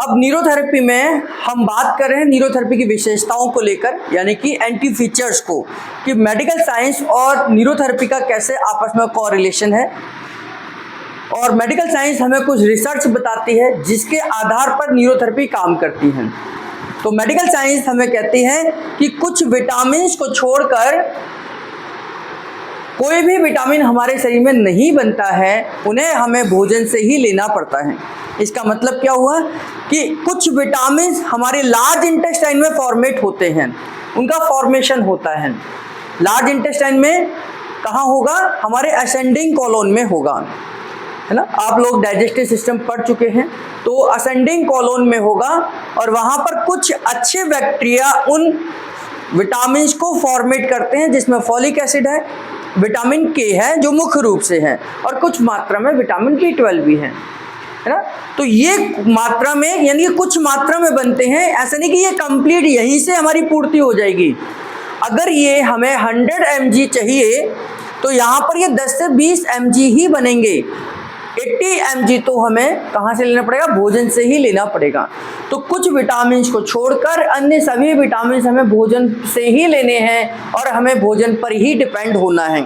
अब न्यूरोथेरेपी में हम बात कर रहे हैं न्यूरोथेरेपी की विशेषताओं को लेकर, यानी कि एंटी फीचर्स को, कि मेडिकल साइंस और न्यूरोथेरेपी का कैसे आपस में कोरिलेशन है। और मेडिकल साइंस हमें कुछ रिसर्च बताती है जिसके आधार पर न्यूरोथेरेपी काम करती है। तो मेडिकल साइंस हमें कहती है कि कुछ विटामिन्स को छोड़कर कोई भी विटामिन हमारे शरीर में नहीं बनता है, उन्हें हमें भोजन से ही लेना पड़ता है। इसका मतलब क्या हुआ कि कुछ विटामिन्स हमारे लार्ज इंटेस्टाइन में फॉर्मेट होते हैं, उनका फॉर्मेशन होता है। लार्ज इंटेस्टाइन में कहाँ होगा? हमारे असेंडिंग कॉलोन में होगा, है ना। आप लोग डाइजेस्टिव सिस्टम पढ़ चुके हैं, तो असेंडिंग कॉलोन में होगा और वहाँ पर कुछ अच्छे बैक्टीरिया उन विटामिन्स को फॉर्मेट करते हैं, जिसमें फॉलिक एसिड है, विटामिन के है जो मुख्य रूप से है, और कुछ मात्रा में विटामिन B12 भी है ना। तो ये मात्रा में, यानी कुछ मात्रा में बनते हैं, ऐसा नहीं कि ये कंप्लीट यहीं से हमारी पूर्ति हो जाएगी। अगर ये हमें 100 mg चाहिए तो यहाँ पर ये 10 से 20 mg ही बनेंगे। 80 mg तो हमें कहाँ से लेना पड़ेगा? भोजन से ही लेना पड़ेगा। तो कुछ विटामिन्स को छोड़कर अन्य सभी विटामिन्स हमें भोजन से ही लेने हैं और हमें भोजन पर ही डिपेंड होना है।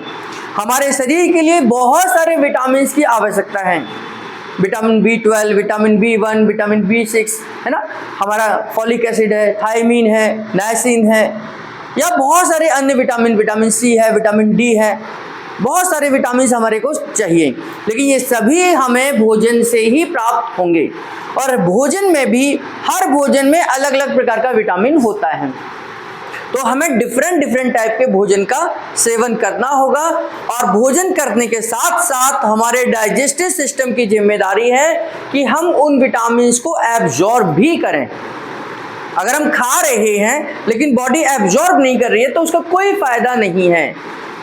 हमारे शरीर के लिए बहुत सारे विटामिन्स की आवश्यकता है। Vitamin B12, vitamin B1, vitamin B6, है ना। हमारा फॉलिक एसिड है, थायमीन है, नाइसिन है, या बहुत सारे अन्य विटामिन, विटामिन C है, विटामिन D है, बहुत सारे विटामिन हमारे को चाहिए। लेकिन ये सभी हमें भोजन से ही प्राप्त होंगे, और भोजन में भी हर भोजन में अलग अलग प्रकार का विटामिन होता है। तो हमें डिफरेंट टाइप के भोजन का सेवन करना होगा, और भोजन करने के साथ साथ हमारे डाइजेस्टिव सिस्टम की जिम्मेदारी है कि हम उन विटामिन्स को एब्जॉर्ब भी करें। अगर हम खा रहे हैं लेकिन बॉडी एब्जॉर्ब नहीं कर रही है तो उसका कोई फायदा नहीं है।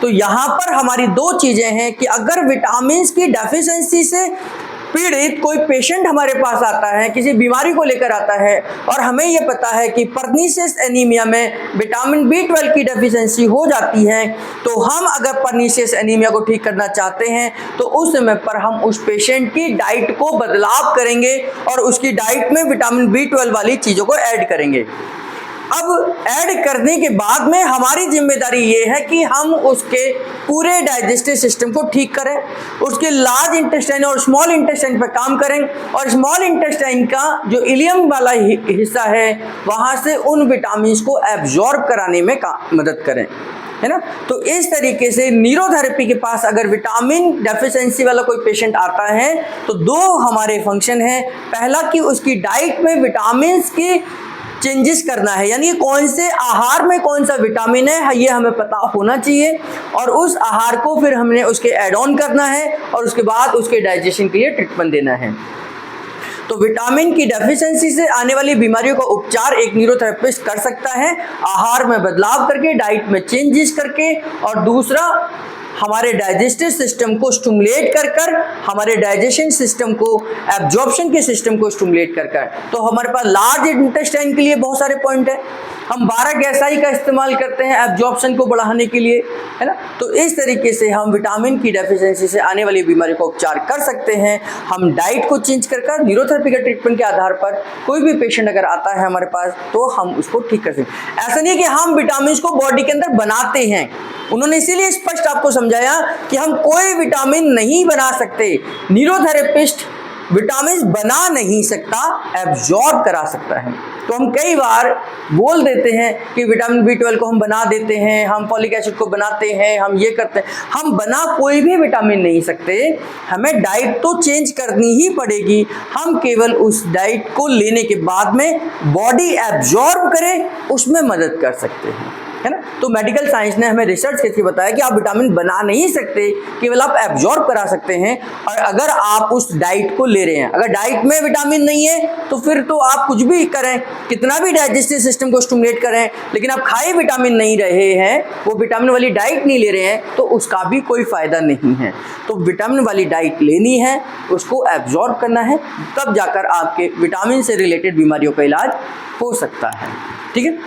तो यहाँ पर हमारी दो चीजें हैं कि अगर विटामिन्स की डेफिशिएंसी से पीड़ित कोई पेशेंट हमारे पास आता है, किसी बीमारी को लेकर आता है, और हमें ये पता है कि पर्नीशियस एनीमिया में विटामिन B12 की डेफिशिएंसी हो जाती है, तो हम अगर पर्नीशियस एनीमिया को ठीक करना चाहते हैं तो उस समय पर हम उस पेशेंट की डाइट को बदलाव करेंगे और उसकी डाइट में विटामिन B12 वाली चीज़ों को ऐड करेंगे। अब ऐड करने के बाद में हमारी जिम्मेदारी ये है कि हम उसके पूरे डाइजेस्टिव सिस्टम को ठीक करें, उसके लार्ज इंटेस्टाइन और स्मॉल इंटेस्टाइन पर काम करें, और स्मॉल इंटेस्टाइन का जो इलियम वाला हिस्सा है वहाँ से उन विटामिन्स को एब्जॉर्ब कराने में मदद करें, है ना। तो इस तरीके से न्यूरोथेरेपी के पास अगर विटामिन डेफिशिएंसी वाला कोई पेशेंट आता है तो दो हमारे फंक्शन हैं। पहला कि उसकी डाइट में विटामिन्स की चेंजेस करना है, यानी कौन से आहार में कौन सा विटामिन है ये हमें पता होना चाहिए, और उस आहार को फिर हमने उसके ऐड ऑन करना है और उसके बाद उसके डाइजेशन के लिए ट्रीटमेंट देना है। तो विटामिन की डेफिशिएंसी से आने वाली बीमारियों का उपचार एक न्यूरोथेरेपिस्ट कर सकता है, आहार में बदलाव करके, डाइट में चेंजेस करके, और दूसरा हमारे डाइजेस्टिव सिस्टम को स्टिमुलेट कर हमारे डाइजेशन सिस्टम को, एब्जॉर्प्शन के सिस्टम को स्टिमुलेट कर। तो हमारे पास लार्ज इंटेस्टाइन के लिए बहुत सारे पॉइंट है। हम 12 गैसाई का इस्तेमाल करते हैं एब्जॉर्प्शन को बढ़ाने के लिए, है ना। तो इस तरीके से हम विटामिन की डेफिशिएंसी से आने वाली बीमारी का उपचार कर सकते हैं। हम डाइट को चेंज कर न्यूरोथेरेपी के ट्रीटमेंट के आधार पर कोई भी पेशेंट अगर आता है हमारे पास तो हम उसको ठीक कर सकते हैं। ऐसा नहीं कि हम विटामिन को बॉडी के अंदर बनाते हैं, उन्होंने इसीलिए स्पष्ट आपको समझाया कि हम कोई विटामिन नहीं बना सकते। न्यूरोथेरेपिस्ट विटामिन बना नहीं सकता, एब्जॉर्ब करा सकता है। तो हम कई बार बोल देते हैं कि विटामिन B12 को हम बना देते हैं, हम फॉलिक एसिड को बनाते हैं, हम ये करते हैं। हम बना कोई भी विटामिन नहीं सकते, हमें डाइट तो चेंज करनी ही पड़ेगी। हम केवल उस डाइट को लेने के बाद में बॉडी एब्जॉर्ब करे उसमें मदद कर सकते हैं, है ना। तो मेडिकल साइंस ने हमें रिसर्च करके बताया कि आप विटामिन बना नहीं सकते, केवल आप एब्जॉर्ब करा सकते हैं। और अगर आप उस डाइट को ले रहे हैं, अगर डाइट में विटामिन नहीं है तो फिर तो आप कुछ भी करें, कितना भी डाइजेस्टिव सिस्टम को स्टिमुलेट करें, लेकिन आप खाए विटामिन नहीं रहे हैं, वो विटामिन वाली डाइट नहीं ले रहे हैं, तो उसका भी कोई फायदा नहीं है। तो विटामिन वाली डाइट लेनी है, उसको एब्जॉर्ब करना है, तब जाकर आपके विटामिन से रिलेटेड बीमारियों का इलाज हो सकता है। ठीक है।